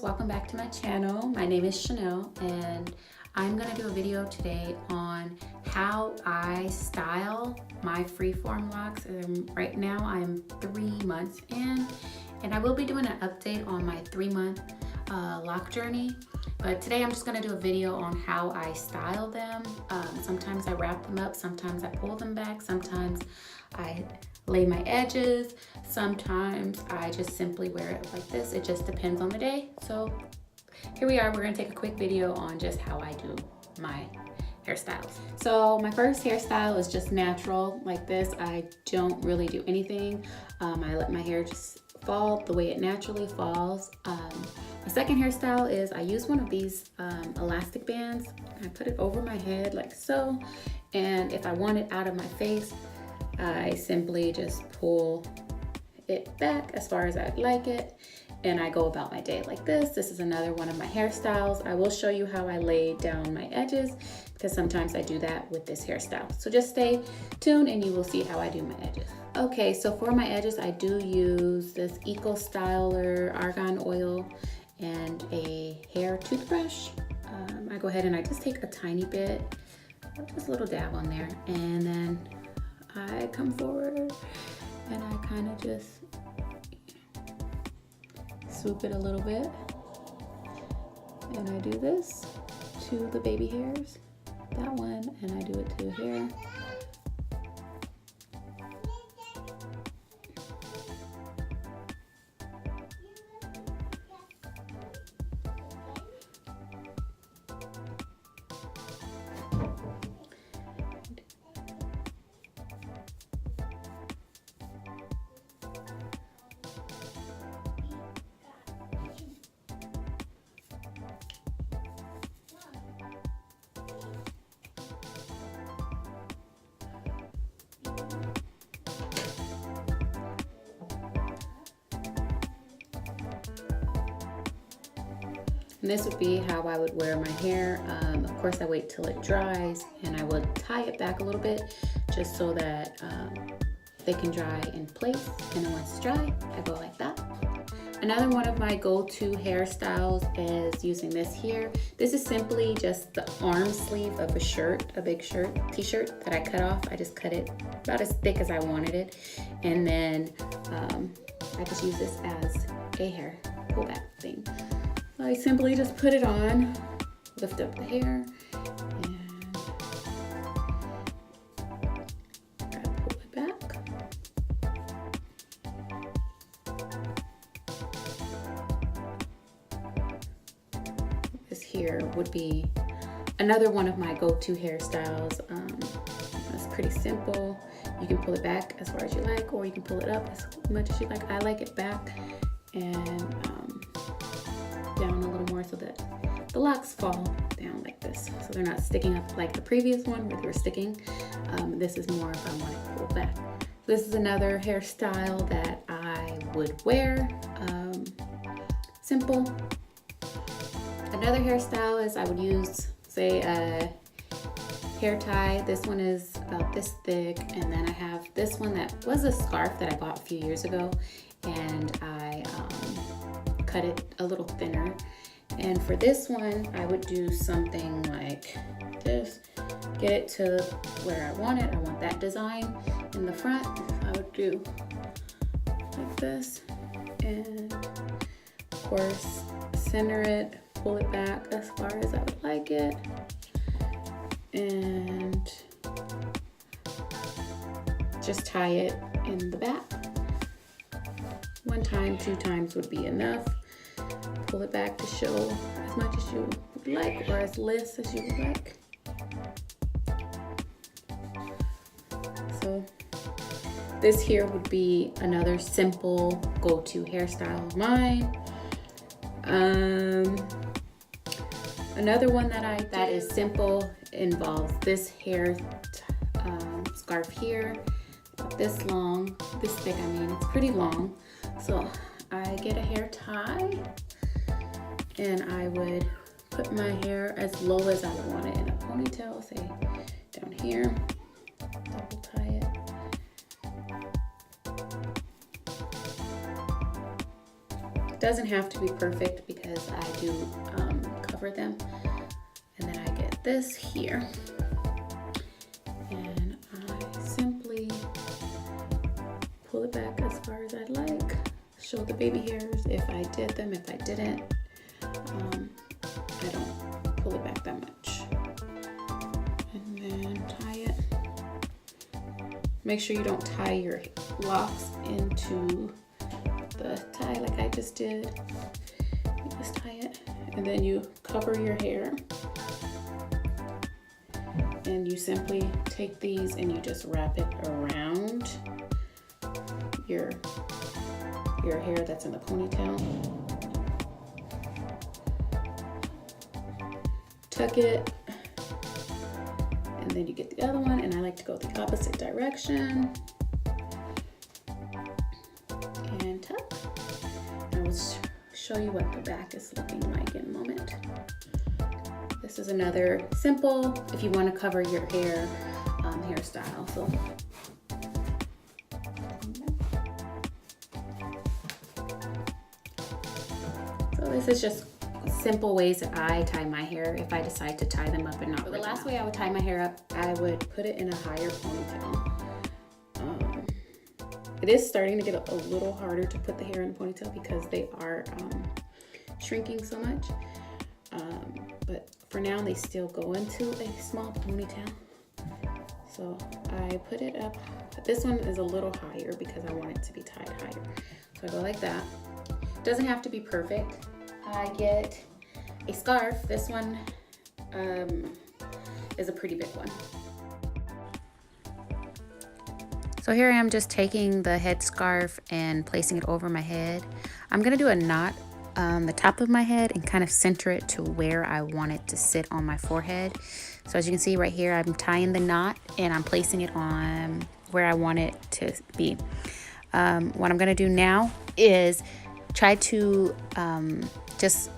Welcome back to my channel. My name is Chanel and I'm going to do a video today on how I style my freeform locks. Right now I'm 3 months in and I will be doing an update on my 3-month lock journey, but today I'm just going to do a video on how I style them. Sometimes I wrap them up, sometimes I pull them back, sometimes I lay my edges, sometimes I just simply wear it like this. It just depends on the day. So here we are, we're gonna take a quick video on just how I do my hairstyles. So my first hairstyle is just natural like this. I don't really do anything. I let my hair just fall the way it naturally falls. My second hairstyle is I use one of these elastic bands. I put it over my head like so, and if I want it out of my face, I simply just pull it back as far as I'd like it, and I go about my day like this. This is another one of my hairstyles. I will show you how I lay down my edges because sometimes I do that with this hairstyle. So just stay tuned and you will see how I do my edges. Okay, so for my edges, I do use this Eco Styler argan oil and a hair toothbrush. I go ahead and I just take a tiny bit, just a little dab on there, and then I come forward and I kind of just swoop it a little bit, and I do this to the baby hairs, that one, and I do it to here. And this would be how I would wear my hair. Of course, I wait till it dries and I would tie it back a little bit just so that they can dry in place. And then once it's dry, I go like that. Another one of my go-to hairstyles is using this here. This is simply just the arm sleeve of a shirt, a big shirt, t-shirt that I cut off. I just cut it about as thick as I wanted it. And then I just use this as a hair pullback thing. I simply just put it on, lift up the hair, and I pull it back. This here would be another one of my go-to hairstyles. It's pretty simple. You can pull it back as far as you like, or you can pull it up as much as you like. I like it back and down a little more so that the locks fall down like this, so they're not sticking up like the previous one where they were sticking. This is more if I want it pulled back. This is another hairstyle that I would wear. Simple. Another hairstyle is I would use, say, a hair tie. This one is about this thick, and then I have this one that was a scarf that I bought a few years ago, and I cut it a little thinner. And for this one, I would do something like this, get it to where I want it. I want that design in the front. I would do like this, and of course center it, pull it back as far as I would like it, and just tie it in the back. 1 time, 2 times would be enough. Pull it back to show as much as you would like, or as less as you would like. So this here would be another simple go-to hairstyle of mine. Another one that is simple involves this hair scarf here, this long, this thick, I mean, it's pretty long. So I get a hair tie and I would put my hair as low as I would want it in a ponytail, say down here, double tie it. It doesn't have to be perfect because I do cover them. And then I get this here. And I simply pull it back as far as I'd like. Show the baby hairs if I did them, if I didn't. I don't pull it back that much. And then tie it. Make sure you don't tie your locks into the tie like I just did. You just tie it and then you cover your hair. And you simply take these and you just wrap it around your hair that's in the ponytail. Tuck it, and then you get the other one, and I like to go the opposite direction. And tuck. I will show you what the back is looking like in a moment. This is another simple, if you want to cover your hair, hairstyle. So this is just simple ways that I tie my hair if I decide to tie them up and not. The last way I would tie my hair up, I would put it in a higher ponytail. It is starting to get a little harder to put the hair in a ponytail because they are shrinking so much. But for now, they still go into a small ponytail. So I put it up. This one is a little higher because I want it to be tied higher. So I go like that. It doesn't have to be perfect. I get a scarf. This one is a pretty big one. So here I am just taking the headscarf and placing it over my head. I'm gonna do a knot on the top of my head and kind of center it to where I want it to sit on my forehead. So as you can see right here, I'm tying the knot and I'm placing it on where I want it to be. What I'm gonna do now is try to just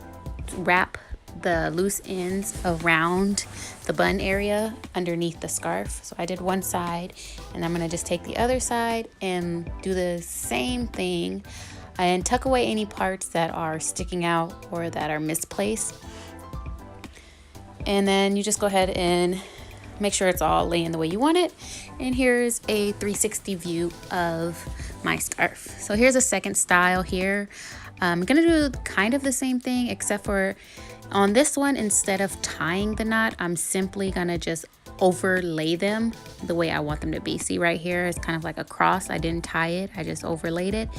wrap the loose ends around the bun area underneath the scarf. So I did one side and I'm gonna just take the other side and do the same thing and tuck away any parts that are sticking out or that are misplaced. And then you just go ahead and make sure it's all laying the way you want it. And here's a 360 view of my scarf. So here's a second style here. I'm gonna do kind of the same thing, except for on this one, instead of tying the knot, I'm simply gonna just overlay them the way I want them to be. See right here, it's kind of like a cross. I didn't tie it, I just overlaid it.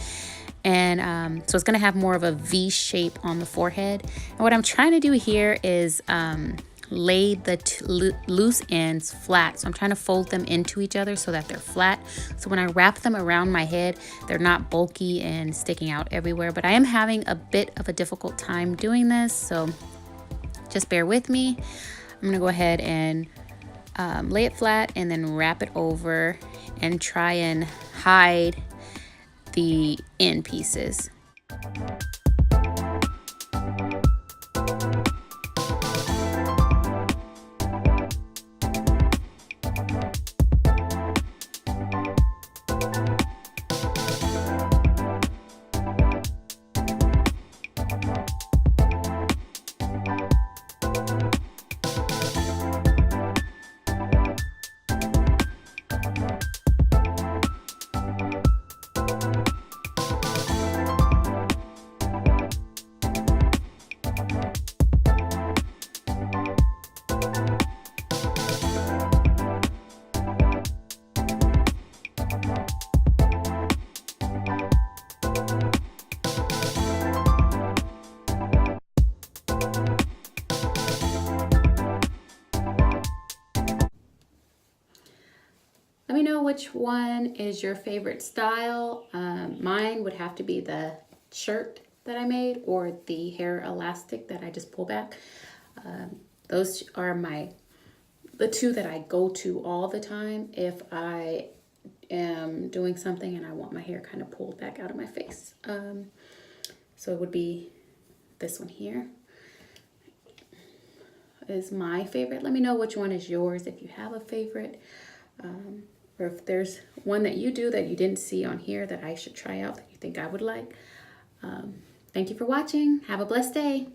And so it's gonna have more of a V shape on the forehead. And what I'm trying to do here is lay the loose ends flat. So I'm trying to fold them into each other so that they're flat. So when I wrap them around my head, they're not bulky and sticking out everywhere. But I am having a bit of a difficult time doing this, so just bear with me. I'm gonna go ahead and lay it flat and then wrap it over and try and hide the end pieces. Let me know which one is your favorite style. Mine would have to be the shirt that I made or the hair elastic that I just pull back. Those are the two that I go to all the time if I am doing something and I want my hair kind of pulled back out of my face. So it would be this one here is my favorite. Let me know which one is yours if you have a favorite, or if there's one that you do that you didn't see on here that I should try out that you think I would like. Thank you for watching. Have a blessed day.